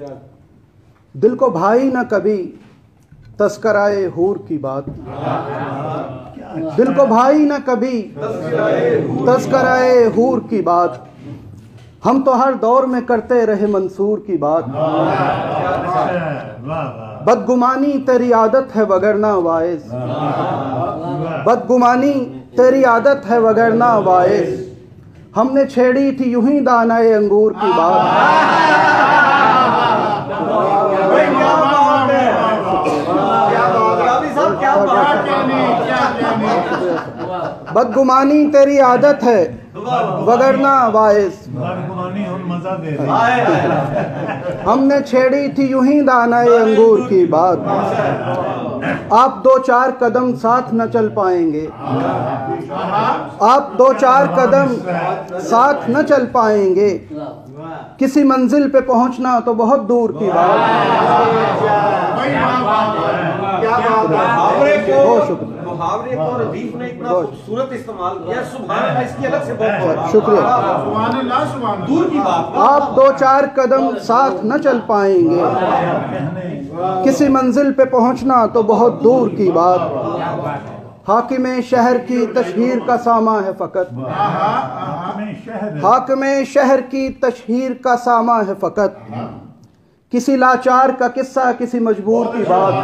दिल को भाई न कभी तस्कराए हूर की बात, दिल को भाई न कभी तस्कराए हूर की बात, हम तो हर दौर में करते रहे मंसूर की बात। बदगुमानी तेरी आदत है वगरना वाइस, बदगुमानी तेरी आदत है वगरना वाइस, हमने छेड़ी थी यूं ही दानाए अंगूर की बात। बदगुमानी तेरी आदत है वगरना वाइस, हमने छेड़ी थी यूं ही दानाए अंगूर की बात। आप दो चार कदम साथ न चल पाएंगे, आप दो चार कदम साथ न चल पाएंगे, किसी मंजिल पे पहुंचना तो बहुत दूर की बात। मुहावरे को रदीफ ने इतना खूबसूरत इस्तेमाल किया, सुभान अल्लाह, इसकी अलग से बहुत शुक्रिया। दूर की बात, आप दो चार कदम साथ न चल पाएंगे, किसी मंजिल पे पहुंचना तो बहुत दूर की बात। हाकिमे शहर की तशहीर का सामा है फ़कत, हाकिमे शहर की तशहीर का सामा है फ़कत, किसी लाचार का किस्सा किसी मजबूर की बात।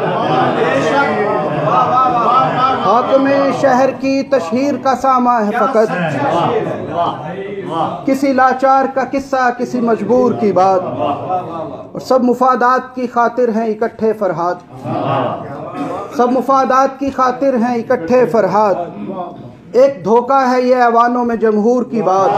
हाकिमे शहर की तशहीर का सामा है फ़कत, किसी लाचार का किस्सा किसी मजबूर की बात। और सब मुफादात की खातिर हैं इकट्ठे फरहाद, सब मुफादात की खातिर हैं इकट्ठे फरहाद, एक धोखा है ये ऐवानों में जमहूर की बात।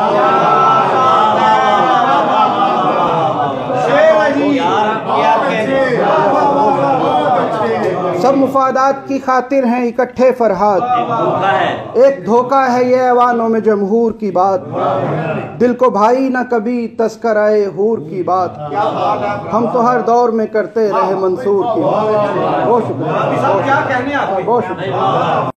सब मुफादात की खातिर हैं इकट्ठे फरहाद, एक धोखा है ये ऐवानों में जमहूर की बात। दिल को भाई न कभी तस्कराए हूर की बात, हम तो हर दौर में करते रहे मंसूर की बात। बहुत शुक्रिया, बहुत शुक्रिया।